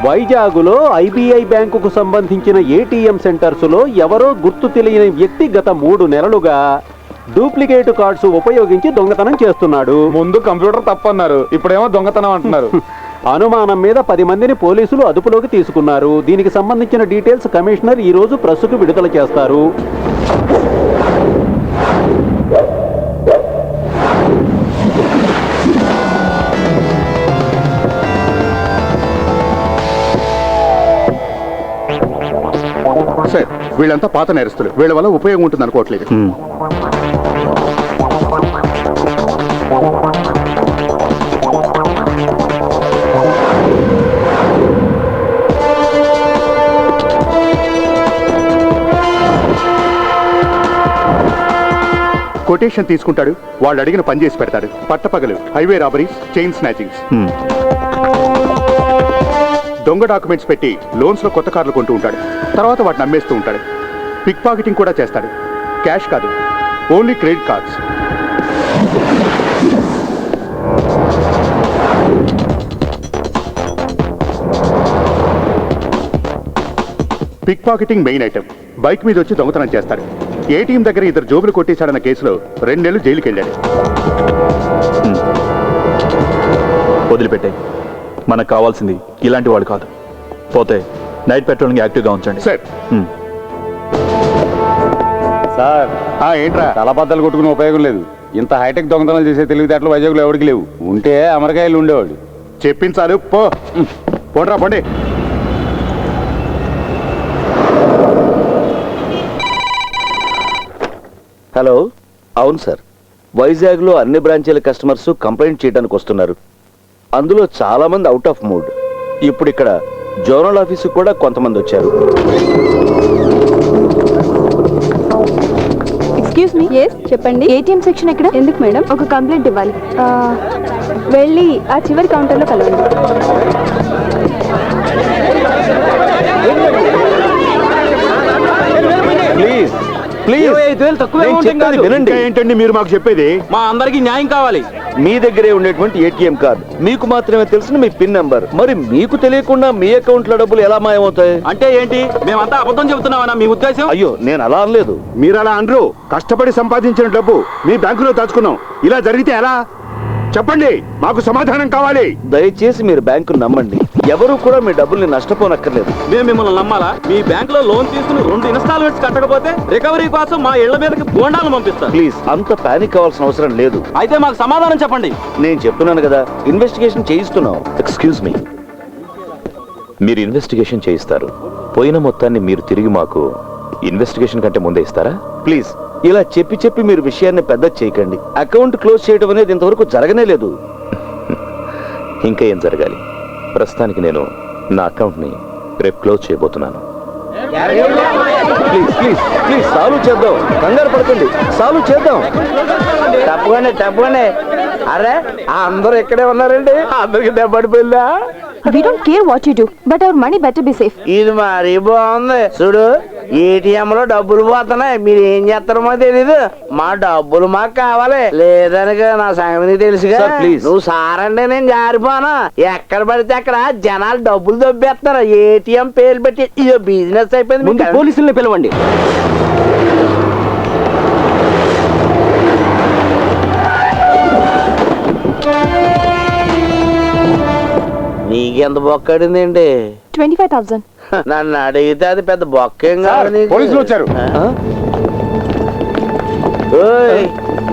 వైజాగులో IBI బ్యాంకుకు సంబంధించిన ATM సెంటర్స్లో ఎవరో గుర్తు తెలియని వ్యక్తి గత 3 నెలలుగా డూప్లికేట్ కార్డ్స్ ఉపయోగించి దొంగతనం చేస్తున్నాడు. ముందు కంప్యూటర్ తప్పన్నారు, ఇప్పుడేమో దొంగతనం అంటున్నారు. అనుమానం మీద 10 మందిని పోలీసులు అదుపులోకి తీసుకున్నారు. దీనికి సంబంధించిన డీటెయిల్స్ కమిషనర్ ఈ రోజు ప్రెస్కు విడుదల చేస్తారు. సార్, వీళ్ళంతా పాత నేరస్తులు. వీళ్ళ వల్ల ఉపయోగం ఉంటుంది అనుకోవట్లేదు. కొటేషన్ తీసుకుంటాడు, వాళ్ళు అడిగిన పని చేసి పెడతాడు. పట్టపగలు హైవే రాబరీస్, చైన్ స్నాచింగ్స్. దొంగ డాక్యుమెంట్స్ పెట్టి లోన్స్ లో కొత్త కార్లు కొంటూ ఉంటాడు. తర్వాత వాటిని అమ్మేస్తూ ఉంటాడు. పిక్ పాకెటింగ్ కూడా చేస్తాడు. క్యాష్ కాదు, only credit cards. Pickpocketing main item. Bike మీద వచ్చి దొంగతనం చేస్తాడు. ఏటీఎం దగ్గర 2 జోబులు కొట్టేశాడన్న కేసులో 2 నెలలు జైలుకి వెళ్ళాడు. వదిలిపెట్టే, మనకు కావాల్సింది ఇలాంటి వాడు కాదు. పోతే నైట్ పెట్రోలింగ్ యాక్టివ్గా ఉంచండి. సార్. సార్, ఏంట్రా? తలబద్దలు కొట్టుకునే ఉపయోగం లేదు. ఇంత హైటెక్ దొంగతనాలు చేసే తెలివితేటలు వైజాగ్లో ఎవరికి లేవు. ఉంటే అమెరికాయలు ఉండేవాడు. చెప్పించాలు, పోండ్రా పండి. హలో, అవును సార్. వైజాగ్లో అన్ని బ్రాంచీల కస్టమర్స్ కంప్లైంట్ చేయడానికి వస్తున్నారు. అందులో చాలా మంది అవుట్ ఆఫ్ మూడ్. ఇప్పుడు ఇక్కడ జోనల్ ఆఫీసు కూడా కొంతమంది వచ్చారు. Excuse me. ఎస్, చెప్పండి. ఏటీఎం సెక్షన్ ఎక్కడ? ఎందుకు మేడం? ఒక కంప్లైంట్ ఇవ్వాలి. వెళ్ళి ఆ చివరి కౌంటర్లో కలవండి. ప్లీజ్ 25,000 తక్కువే నేను ఉంటుంది చెప్పేది కాదు. వినండి. ఇంకా ఏంటండి మీరు మాకు చెప్పేది? మా అందరికి న్యాయం కావాలి. మీ దగ్గరే ఉండేటువంటి ఏటీఎం కార్డు, మీకు మాత్రమే తెలిసిన మీ పిన్ నెంబర్, మరి మీకు తెలియకుండా మీ అకౌంట్ లో డబ్బులు ఎలా మాయమవుతాయి? అంటే ఏంటి? మేమంతా అబద్ధం చెబుతున్నామన్నా మీ ఉద్దేశం? అయ్యో, నేను అలా అనలేదు. మీరు అలా అనరు. కష్టపడి సంపాదించిన డబ్బు మీ బ్యాంకులో దాచుకున్నాం. ఇలా జరిగితే ఎలా? చెప్పండి, మాకు సమాధానం కావాలి. దయచేసి మీరు బ్యాంకు నమ్మండి. ఎవరు కూడా మీ డబ్బుల్ని నష్టపోనక్కర్లేదు. మేము మిమ్మల్ని నమ్మాలా? మీ బ్యాంక్ లో లోన్ తీసుకుని 2 ఇన్స్టాల్మెంట్స్ కట్టకపోతే రికవరీ కోసం మా ఇళ్ల మీదకి బోండాలు పంపిస్తారు. ప్లీజ్, అంత పానిక్ అవ్వాల్సిన అవసరం లేదు. అయితే మాకు సమాధానం చెప్పండి. నేను చెప్తున్నాను కదా, ఇన్వెస్టిగేషన్ చేయిస్తున్నాం. ఎక్స్క్యూజ్ మీ, మీరు ఇన్వెస్టిగేషన్ చేయిస్తారు, పోయిన మొత్తాన్ని మీరు తిరిగి మాకు ఇన్వెస్టిగేషన్ కంటే ముందే ఇస్తారా? ప్లీజ్, ఇలా చెప్పి చెప్పి మీరు విషయాన్ని పెద్ద చేయకండి. అకౌంట్ క్లోజ్ చేయడం అనేది ఇంతవరకు జరగనే లేదు. ఇంకా ఏం జరగాలి? ప్రస్తుతానికి నేను నా అకౌంట్ని రేపు క్లోజ్ చేయబోతున్నాను. ప్లీజ్ ప్లీజ్ ప్లీజ్, సాల్వ్ చేద్దాం. కంగారు పడకండి, సాల్వ్ చేద్దాం. తప్పగానే తప్పగానే. అరే, అందరూ ఇక్కడే ఉన్నారండి. అందరికి దెబ్బడిపోయిందా? We don't care what you do, but our money better be safe. ఇది మరీ బాగుంది. చూడు, ఏటీఎం లో డబ్బులు పోతున్నాయి, మీరు ఏం చేస్తారో మాకు తెలీదు. మా డబ్బులు మాకు కావాలి. లేదనక నా సంగతి తెలుసుగా. Sir, please. నువ్వు సారంటే నేను జారిపోను. ఎక్కడ పడితే అక్కడ జనాలు డబ్బులు దొబ్బేస్తున్నారు. ఏటీఎం పేరు పెట్టి ఇదో బిజినెస్ అయిపోయింది. ముందు పోలీసుల్ని పిలవండి. నీకెంత బొక్కడిందండి? 25,000. నన్ను అడిగితే అది పెద్ద బొక్కేం కాదు నీకు. పోలీసులు వచ్చారు. ఓయ్,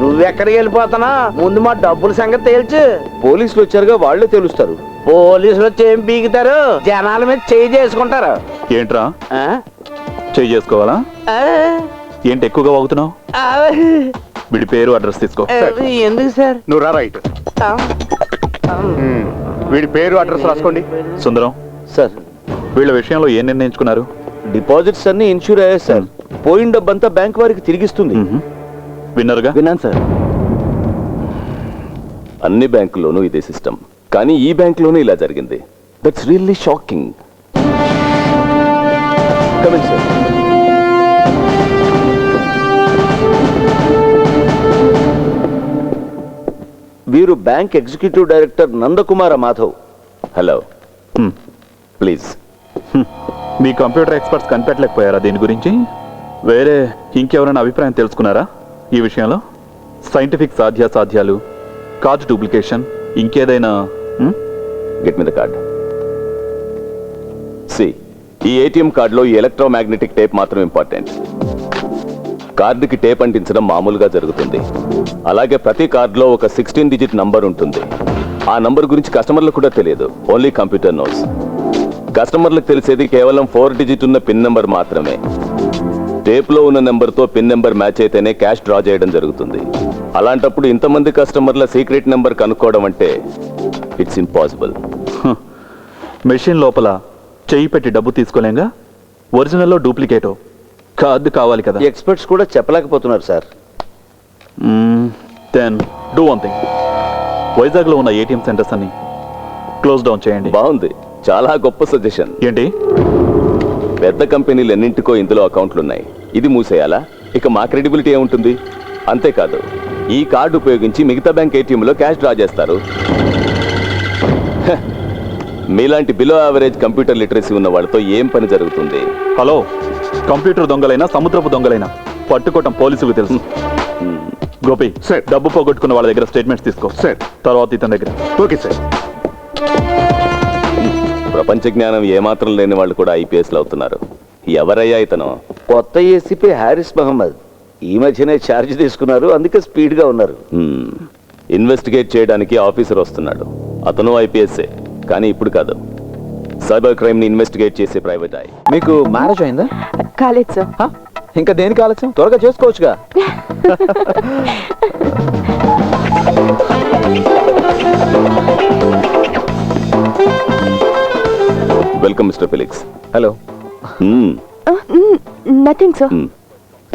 నువ్వెక్కడికి వెళ్ళిపోతానా? ముందు మా డబ్బుల సంగతి తేల్చు. పోలీసులు వచ్చారుగా, వాళ్ళే తెలుస్తారు. పోలీసులు వచ్చి ఏం పీకుతారు? జనాల మీద చేయి చేసుకుంటారు. ఏంట్రా, ఆ? చేయి చేసుకోవాలా? ఆ? ఏంటి ఎక్కువగా వాగుతున్నావు? ఆ? వీడి పేరు, అడ్రస్ తీసుకో. ఎందుకు సార్? నువ్వు రా, రైట్. వీడి పేరు అడ్రస్ రాసుకోండి. సుందరం, సార్, వీళ్ళ విషయంలో ఏం నిర్ణయించుకున్నారు? డిపాజిట్స్ అన్ని ఇన్సూర్ అయ్యాయి సార్. పోయిన డబ్బంతా బ్యాంక్ వారికి తిరిగిస్తుంది. విన్నరుగా? విన్నాను సార్. అన్ని బ్యాంకుల్లోనూ ఇదే సిస్టమ్, కానీ ఈ బ్యాంకులోనూ ఇలా జరిగింది. That's really shocking. Coming sir. వీరు bank executive director Nandakumar Madhav. Hello, hmm. Please. మీ కంప్యూటర్ ఎక్స్పర్ట్స్ కనిపెట్టలేకపోయారా దీని గురించి? వేరే ఇంకెవరైనా అభిప్రాయం తెలుసుకున్నారా ఈ విషయంలో? సైంటిఫిక్ సాధ్యాసాధ్యాలు, కార్డ్ డూప్లికేషన్, ఇంకేదైనా? Get me the card. See, ఈ ఏటీఎం కార్డులో ఈ ఎలక్ట్రోమాగ్నెటిక్ టేప్ మాత్రం ఇంపార్టెంట్. కార్డుకి టేప్ అంటించడం మామూలుగా జరుగుతుంది. అలాగే ప్రతి కార్డులో ఒక 16 డిజిట్ నంబర్ ఉంటుంది. ఆ నంబర్ గురించి కస్టమర్లకు కూడా తెలియదు, ఓన్లీ కంప్యూటర్ నోస్. కస్టమర్లకు తెలిసేది కేవలం 4 డిజిట్ ఉన్న పిన్ నెంబర్ మాత్రమే. టేప్లో ఉన్న నెంబర్తో పిన్ నెంబర్ మ్యాచ్ అయితేనే క్యాష్ డ్రా చేయడం జరుగుతుంది. అలాంటప్పుడు ఇంతమంది కస్టమర్ల సీక్రెట్ నెంబర్ కనుక్కోవడం అంటే ఇట్స్ ఇంపాసిబుల్. మెషిన్ లోపల చెయ్యి పెట్టి డబ్బు తీసుకోలేంగా, ఒరిజినల్లో డూప్లికేటో కార్డు కావాలి కదా. ఎక్స్పర్ట్స్ కూడా చెప్పలేకపోతున్నారు sir. Then do one thing, వైజాగ్లో ఉన్న ఏటీఎం సెంటర్స్ అన్ని క్లోజ్ డౌన్ చేయండి. బాగుంది, చాలా గొప్ప సజెషన్. ఏంటి? పెద్ద కంపెనీలు ఎన్నింటికో ఇందులో అకౌంట్లు ఉన్నాయి. ఇది మూసేయాలా? ఇక మా క్రెడిబిలిటీ ఏముంటుంది? అంతేకాదు, ఈ కార్డు ఉపయోగించి మిగతా బ్యాంక్ ఏటీఎంలో క్యాష్ డ్రా చేస్తారు. హ, మీలాంటి బిలో యావరేజ్ కంప్యూటర్ లిటరసీ ఉన్న వాళ్ళతో ఏం పని జరుగుతుంది? హలో, కంప్యూటర్ దొంగలైనా సముద్రపు దొంగలైనా పట్టుకోవటం పోలీసులకు తెలుసు. గోపి, సార్. డబ్బు పోగొట్టుకున్న వాళ్ళ దగ్గర స్టేట్మెంట్స్ తీసుకో. సార్. తర్వాత ఇతని దగ్గర. Okay sir. ప్రపంచ జ్ఞానం ఏమాత్రం లేని వాళ్ళు కూడా ఐపీఎస్లు అవుతున్నారు. ఎవరయ్యా ఇతను? కొత్త ఏసీపీ హారిస్ మహమ్మద్. ఈ మధ్యనే ఛార్జ్ తీసుకున్నారు, అందుకే స్పీడ్ గా ఉన్నారు. ఇన్వెస్టిగేట్ చేయడానికి ఆఫీసర్ వస్తున్నాడు. అతను ఐపీఎస్ఏ, కానీ ఇప్పుడు కాదు. సైబర్ క్రైమ్ ని ఇన్వెస్టిగేట్ చేసే ప్రైవేట్ ఐ. మీకు మ్యారేజ్ అయిందా? కాలేదు సార్. ఇంకా దేనికి ఆలస్యం? త్వరగా చేసుకోవచ్చుగా. Welcome mister Felix. Hello. Nothing sir.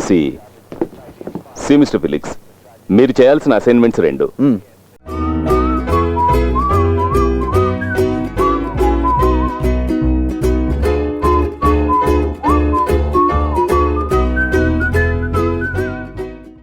See mister Felix, మీరు చేయాల్సిన అసైన్మెంట్స్ 2.